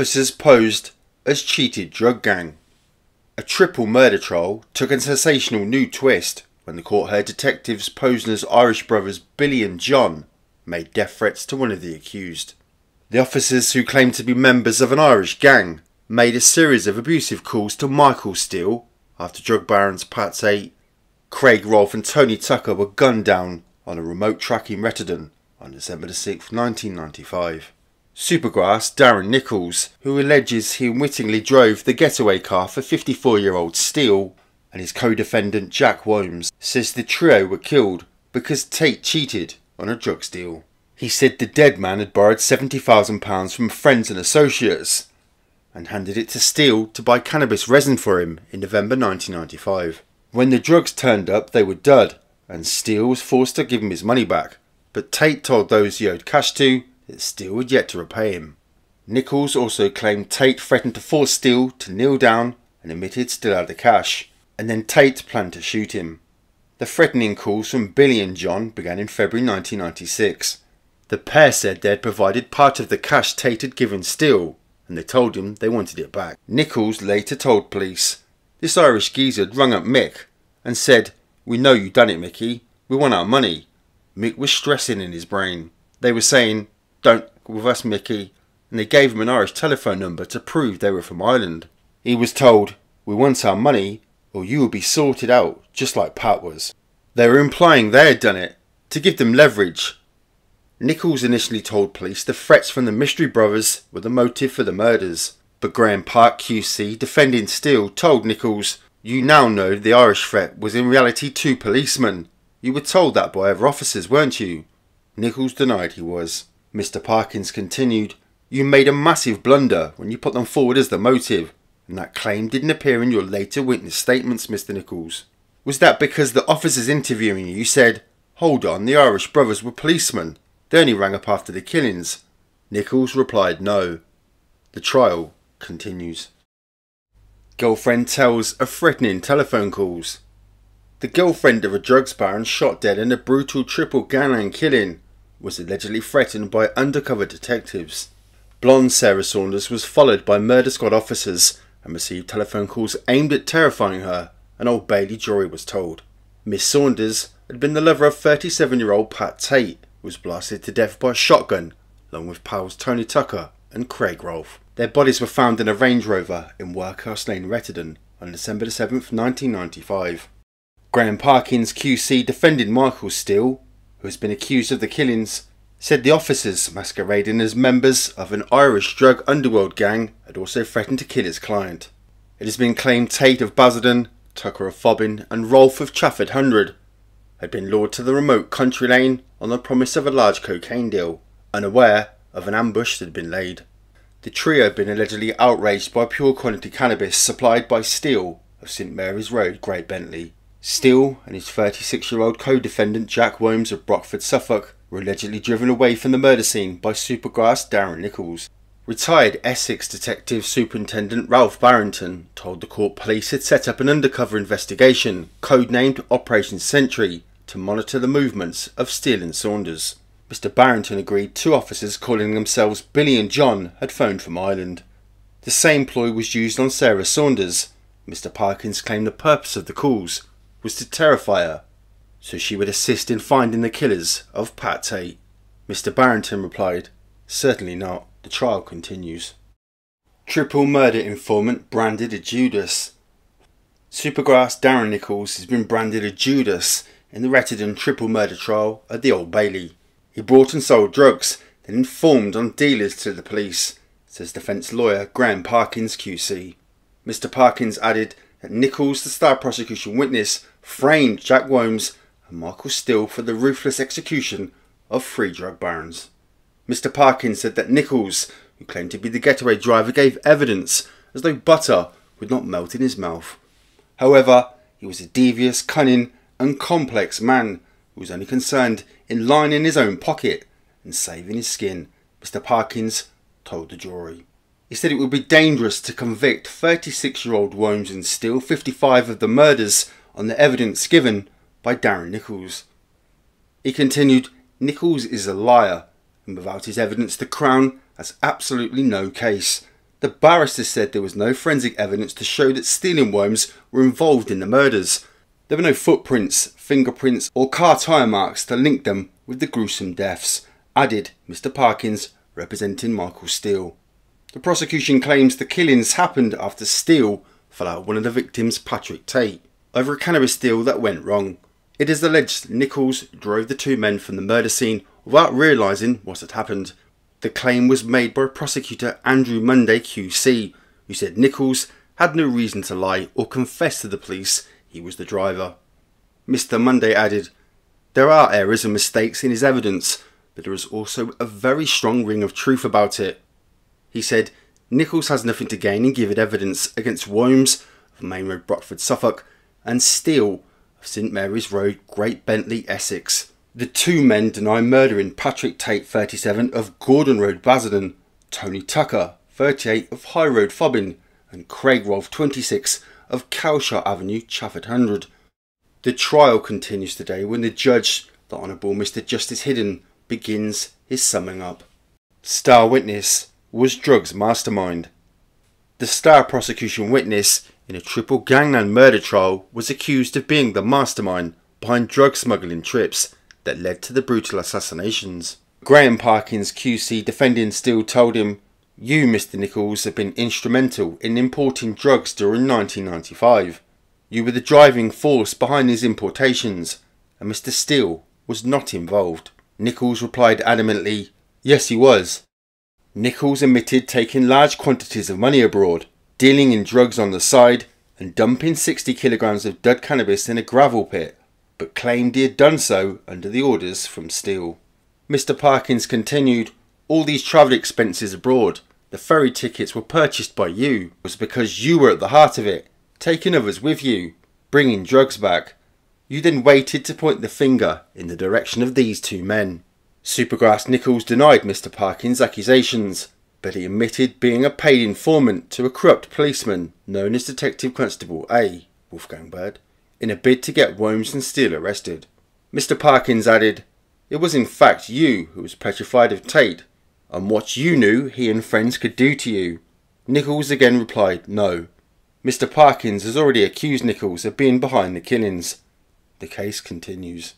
officers posed as cheated drug gang. A triple murder trial took a sensational new twist when the court heard detectives posing as Irish brothers Billy and John made death threats to one of the accused. The officers, who claimed to be members of an Irish gang, made a series of abusive calls to Michael Steele after drug barons Pat Tate, Craig Rolfe and Tony Tucker were gunned down on a remote track in Rettendon on December 6, 1995. Supergrass Darren Nichols, who alleges he unwittingly drove the getaway car for 54-year-old Steele, and his co-defendant Jack Williams, says the trio were killed because Tate cheated on a drugs deal. He said the dead man had borrowed £70,000 from friends and associates and handed it to Steele to buy cannabis resin for him in November 1995. When the drugs turned up, they were dud, and Steele was forced to give him his money back, but Tate told those he owed cash to that Steele had yet to repay him. Nichols also claimed Tate threatened to force Steele to kneel down and admitted Steele had the cash, and then Tate planned to shoot him. The threatening calls from Billy and John began in February 1996. The pair said they had provided part of the cash Tate had given Steele, and they told him they wanted it back. Nichols later told police, "This Irish geezer had rung up Mick and said, 'We know you done it, Mickey. We want our money.' Mick was stressing in his brain. They were saying, 'Don't go with us, Mickey,' and they gave him an Irish telephone number to prove they were from Ireland. He was told, 'We want our money or you will be sorted out,' just like Pat was." They were implying they had done it to give them leverage. Nichols initially told police the threats from the Mystery Brothers were the motive for the murders, but Graham Park QC, defending Steele, told Nichols, "You now know the Irish threat was in reality 2 policemen. You were told that by other officers, weren't you?" Nichols denied he was. Mr. Parkins continued, "You made a massive blunder when you put them forward as the motive, and that claim didn't appear in your later witness statements, Mr. Nichols. Was that because the officers interviewing you said, 'Hold on, the Irish brothers were policemen. They only rang up after the killings'?" Nichols replied no. The trial continues. Girlfriend tells of threatening telephone calls. The girlfriend of a drugs baron shot dead in a brutal triple gangland killing was allegedly threatened by undercover detectives. Blonde Sarah Saunders was followed by murder squad officers and received telephone calls aimed at terrifying her, an Old Bailey jury was told. Miss Saunders had been the lover of 37-year-old Pat Tate, who was blasted to death by a shotgun, along with pals Tony Tucker and Craig Rolfe. Their bodies were found in a Range Rover in Workhouse Lane, Rettendon, on December 7, 1995. Graham Parkins QC, defending Michael Steele, who has been accused of the killings, said the officers, masquerading as members of an Irish drug underworld gang, had also threatened to kill his client. It has been claimed Tate of Basildon, Tucker of Fobbin and Rolfe of Trafford 100 had been lured to the remote country lane on the promise of a large cocaine deal, unaware of an ambush that had been laid. The trio had been allegedly outraged by pure quality cannabis supplied by Steele of St Mary's Road, Great Bentley. Steele and his 36-year-old co-defendant Jack Williams of Brockford, Suffolk, were allegedly driven away from the murder scene by Supergrass Darren Nichols. Retired Essex Detective Superintendent Ralph Barrington told the court police had set up an undercover investigation, codenamed Operation Sentry, to monitor the movements of Steele and Saunders. Mr. Barrington agreed 2 officers calling themselves Billy and John had phoned from Ireland. The same ploy was used on Sarah Saunders. Mr. Parkins claimed the purpose of the calls was to terrify her, so she would assist in finding the killers of Pat Tate. Mr. Barrington replied, "Certainly not." The trial continues. Triple murder informant branded a Judas. Supergrass Darren Nichols has been branded a Judas in the Rettendon triple murder trial at the Old Bailey. He brought and sold drugs, then informed on dealers to the police, says defence lawyer Graham Parkins QC. Mr. Parkins added that Nichols, the star prosecution witness, framed Jack Williams and Michael Steele for the ruthless execution of 3 drug barons. Mr. Parkins said that Nichols, who claimed to be the getaway driver, gave evidence as though butter would not melt in his mouth. However, he was a devious, cunning and complex man who was only concerned in lining his own pocket and saving his skin, Mr. Parkins told the jury. He said it would be dangerous to convict 36-year-old Williams and Steele 55 of the murders on the evidence given by Darren Nichols. He continued, "Nichols is a liar, and without his evidence the Crown has absolutely no case. The barrister said there was no forensic evidence to show that Steele and Worms were involved in the murders. There were no footprints, fingerprints or car tyre marks to link them with the gruesome deaths, added Mr Parkins, representing Michael Steele. The prosecution claims the killings happened after Steele fell out one of the victims, Patrick Tate, over a cannabis deal that went wrong. It is alleged Nichols drove the two men from the murder scene without realising what had happened. The claim was made by prosecutor Andrew Munday QC, who said Nichols had no reason to lie or confess to the police he was the driver. Mr Munday added, "There are errors and mistakes in his evidence, but there is also a very strong ring of truth about it." He said Nichols has nothing to gain in giving evidence against Worms of Main Road, Brockford, Suffolk, and Steele of St Mary's Road, Great Bentley, Essex. The two men deny murdering Patrick Tate, 37, of Gordon Road, Basildon, Tony Tucker, 38, of High Road, Fobbin, and Craig Rolfe, 26, of Cowshire Avenue, Chafford 100. The trial continues today when the judge, the Honourable Mr Justice Hidden, begins his summing up. Star witness: was drugs mastermind? The star prosecution witness in a triple gangland murder trial was accused of being the mastermind behind drug smuggling trips that led to the brutal assassinations. Graham Parkins QC defending Steele told him, "You, Mr Nichols, have been instrumental in importing drugs during 1995. You were the driving force behind these importations, and Mr Steele was not involved." Nichols replied adamantly, "Yes, he was." Nichols admitted taking large quantities of money abroad, dealing in drugs on the side, and dumping 60 kilograms of dud cannabis in a gravel pit, but claimed he had done so under the orders from Steele. Mr Parkins continued, "All these travel expenses abroad, the ferry tickets were purchased by you. It was because you were at the heart of it, taking others with you, bringing drugs back. You then waited to point the finger in the direction of these two men." Supergrass Nichols denied Mr Parkins' accusations, but he admitted being a paid informant to a corrupt policeman known as Detective Constable A. Wolfgang Bird, in a bid to get Worms and Steele arrested. Mr Parkins added, "It was in fact you who was petrified of Tate, and what you knew he and friends could do to you." Nichols again replied no. Mr Parkins has already accused Nichols of being behind the killings. The case continues.